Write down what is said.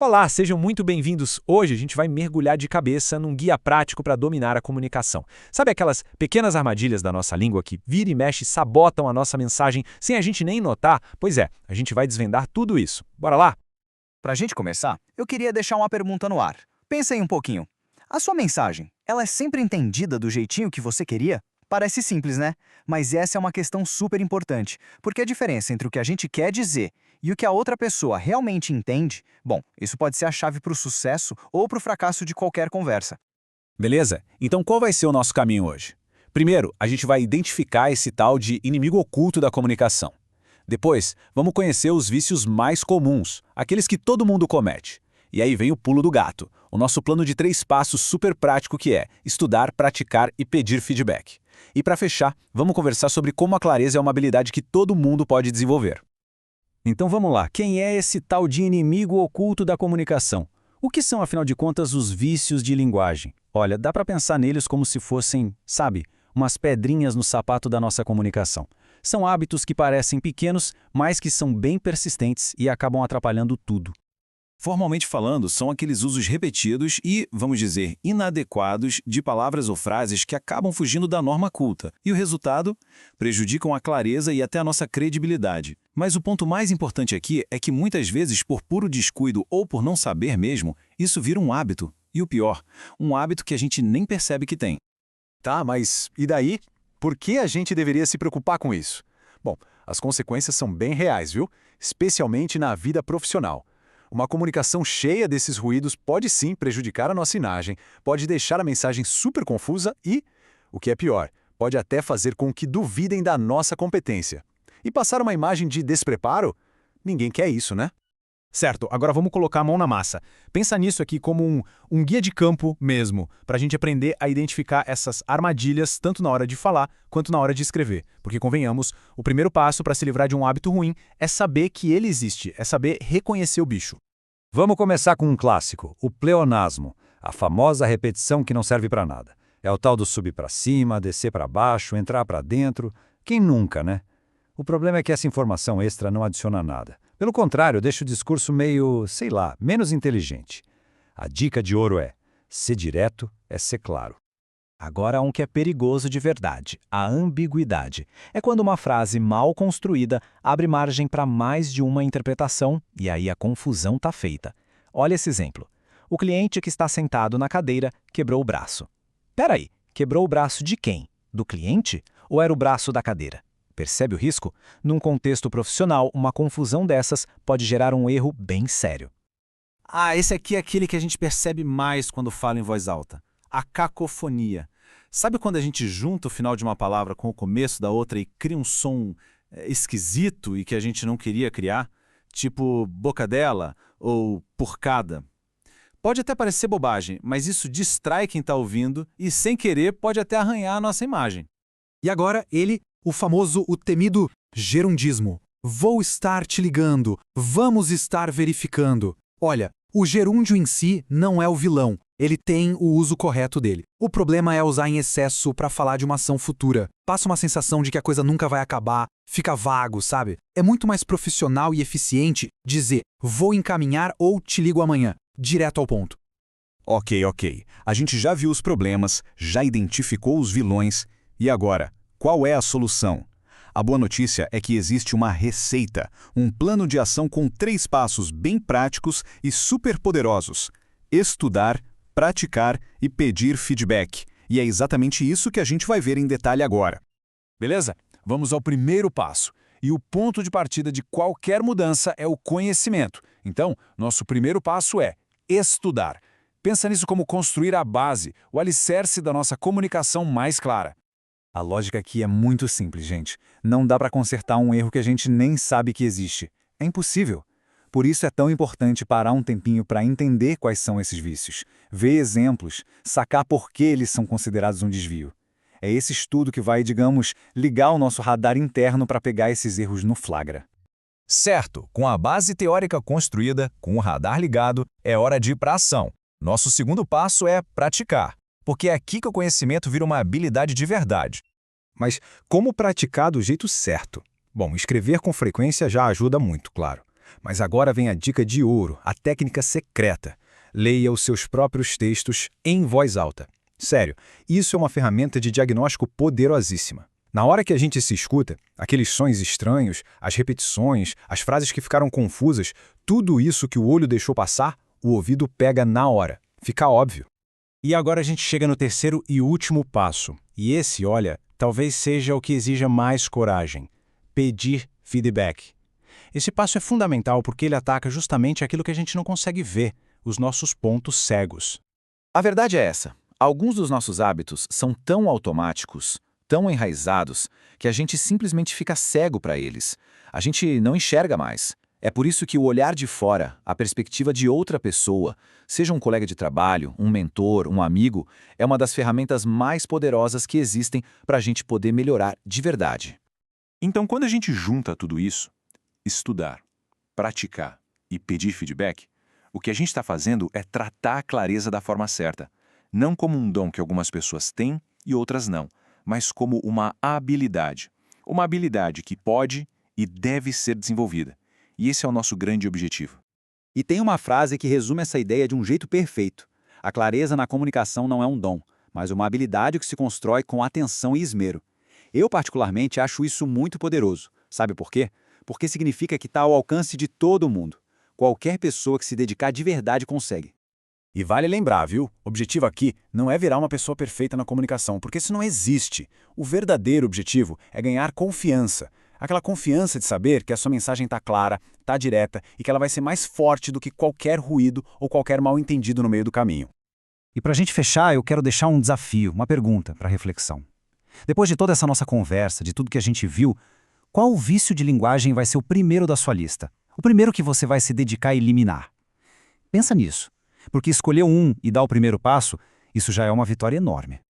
Olá, sejam muito bem-vindos. Hoje a gente vai mergulhar de cabeça num guia prático para dominar a comunicação. Sabe aquelas pequenas armadilhas da nossa língua que vira e mexe sabotam a nossa mensagem sem a gente nem notar? Pois é, a gente vai desvendar tudo isso. Bora lá? Para a gente começar, eu queria deixar uma pergunta no ar. Pensa aí um pouquinho. A sua mensagem, ela é sempre entendida do jeitinho que você queria? Parece simples, né? Mas essa é uma questão super importante, porque a diferença entre o que a gente quer dizer e o que a outra pessoa realmente entende, bom, isso pode ser a chave para o sucesso ou para o fracasso de qualquer conversa. Beleza? Então qual vai ser o nosso caminho hoje? Primeiro, a gente vai identificar esse tal de inimigo oculto da comunicação. Depois, vamos conhecer os vícios mais comuns, aqueles que todo mundo comete. E aí vem o pulo do gato, o nosso plano de 3 passos super prático que é estudar, praticar e pedir feedback. E para fechar, vamos conversar sobre como a clareza é uma habilidade que todo mundo pode desenvolver. Então vamos lá, quem é esse tal de inimigo oculto da comunicação? O que são, afinal de contas, os vícios de linguagem? Olha, dá para pensar neles como se fossem, sabe, umas pedrinhas no sapato da nossa comunicação. São hábitos que parecem pequenos, mas que são bem persistentes e acabam atrapalhando tudo. Formalmente falando, são aqueles usos repetidos e, vamos dizer, inadequados de palavras ou frases que acabam fugindo da norma culta. E o resultado? Prejudicam a clareza e até a nossa credibilidade. Mas o ponto mais importante aqui é que muitas vezes, por puro descuido ou por não saber mesmo, isso vira um hábito. E o pior, um hábito que a gente nem percebe que tem. Tá, mas e daí? Por que a gente deveria se preocupar com isso? Bom, as consequências são bem reais, viu? Especialmente na vida profissional. Uma comunicação cheia desses ruídos pode sim prejudicar a nossa imagem, pode deixar a mensagem super confusa e, o que é pior, pode até fazer com que duvidem da nossa competência. E passar uma imagem de despreparo? Ninguém quer isso, né? Certo, agora vamos colocar a mão na massa. Pensa nisso aqui como um guia de campo mesmo, para a gente aprender a identificar essas armadilhas tanto na hora de falar quanto na hora de escrever. Porque, convenhamos, o primeiro passo para se livrar de um hábito ruim é saber que ele existe, é saber reconhecer o bicho. Vamos começar com um clássico, o pleonasmo, a famosa repetição que não serve para nada. É o tal do subir para cima, descer para baixo, entrar para dentro. Quem nunca, né? O problema é que essa informação extra não adiciona nada. Pelo contrário, deixa o discurso meio, sei lá, menos inteligente. A dica de ouro é: ser direto é ser claro. Agora um que é perigoso de verdade, a ambiguidade. É quando uma frase mal construída abre margem para mais de uma interpretação e aí a confusão está feita. Olha esse exemplo. O cliente que está sentado na cadeira quebrou o braço. Peraí, quebrou o braço de quem? Do cliente? Ou era o braço da cadeira? Percebe o risco? Num contexto profissional, uma confusão dessas pode gerar um erro bem sério. Esse aqui é aquele que a gente percebe mais quando fala em voz alta. A cacofonia. Sabe quando a gente junta o final de uma palavra com o começo da outra e cria um som esquisito e que a gente não queria criar? Tipo bocadela ou porcada. Pode até parecer bobagem, mas isso distrai quem está ouvindo e, sem querer, pode até arranhar a nossa imagem. E agora o temido gerundismo. Vou estar te ligando, vamos estar verificando. Olha, o gerúndio em si não é o vilão, ele tem o uso correto dele. O problema é usar em excesso para falar de uma ação futura. Passa uma sensação de que a coisa nunca vai acabar, fica vago, sabe? É muito mais profissional e eficiente dizer vou encaminhar ou te ligo amanhã, direto ao ponto. Ok. A gente já viu os problemas, já identificou os vilões. E agora, qual é a solução? A boa notícia é que existe uma receita, um plano de ação com 3 passos bem práticos e super poderosos. Estudar, praticar e pedir feedback. E é exatamente isso que a gente vai ver em detalhe agora. Beleza? Vamos ao primeiro passo. E o ponto de partida de qualquer mudança é o conhecimento. Então, nosso primeiro passo é estudar. Pensa nisso como construir a base, o alicerce da nossa comunicação mais clara. A lógica aqui é muito simples, gente. Não dá para consertar um erro que a gente nem sabe que existe. É impossível. Por isso é tão importante parar um tempinho para entender quais são esses vícios, ver exemplos, sacar por que eles são considerados um desvio. É esse estudo que vai, digamos, ligar o nosso radar interno para pegar esses erros no flagra. Certo, com a base teórica construída, com o radar ligado, é hora de ir para a ação. Nosso segundo passo é praticar, porque é aqui que o conhecimento vira uma habilidade de verdade. Mas como praticar do jeito certo? Bom, escrever com frequência já ajuda muito, claro. Mas agora vem a dica de ouro, a técnica secreta. Leia os seus próprios textos em voz alta. Sério, isso é uma ferramenta de diagnóstico poderosíssima. Na hora que a gente se escuta, aqueles sons estranhos, as repetições, as frases que ficaram confusas, tudo isso que o olho deixou passar, o ouvido pega na hora. Fica óbvio. E agora a gente chega no terceiro e último passo. E esse, olha, talvez seja o que exija mais coragem. Pedir feedback. Esse passo é fundamental porque ele ataca justamente aquilo que a gente não consegue ver, os nossos pontos cegos. A verdade é essa. Alguns dos nossos hábitos são tão automáticos, tão enraizados, que a gente simplesmente fica cego para eles. A gente não enxerga mais. É por isso que o olhar de fora, a perspectiva de outra pessoa, seja um colega de trabalho, um mentor, um amigo, é uma das ferramentas mais poderosas que existem para a gente poder melhorar de verdade. Então, quando a gente junta tudo isso, estudar, praticar e pedir feedback, o que a gente está fazendo é tratar a clareza da forma certa, não como um dom que algumas pessoas têm e outras não, mas como uma habilidade que pode e deve ser desenvolvida. E esse é o nosso grande objetivo. E tem uma frase que resume essa ideia de um jeito perfeito. A clareza na comunicação não é um dom, mas uma habilidade que se constrói com atenção e esmero. Eu, particularmente, acho isso muito poderoso. Sabe por quê? Porque significa que está ao alcance de todo mundo. Qualquer pessoa que se dedicar de verdade consegue. E vale lembrar, viu? O objetivo aqui não é virar uma pessoa perfeita na comunicação, porque isso não existe. O verdadeiro objetivo é ganhar confiança. Aquela confiança de saber que a sua mensagem está clara, está direta e que ela vai ser mais forte do que qualquer ruído ou qualquer mal-entendido no meio do caminho. E para a gente fechar, eu quero deixar um desafio, uma pergunta para reflexão. Depois de toda essa nossa conversa, de tudo que a gente viu, qual vício de linguagem vai ser o primeiro da sua lista? O primeiro que você vai se dedicar a eliminar? Pensa nisso, porque escolher um e dar o primeiro passo, isso já é uma vitória enorme.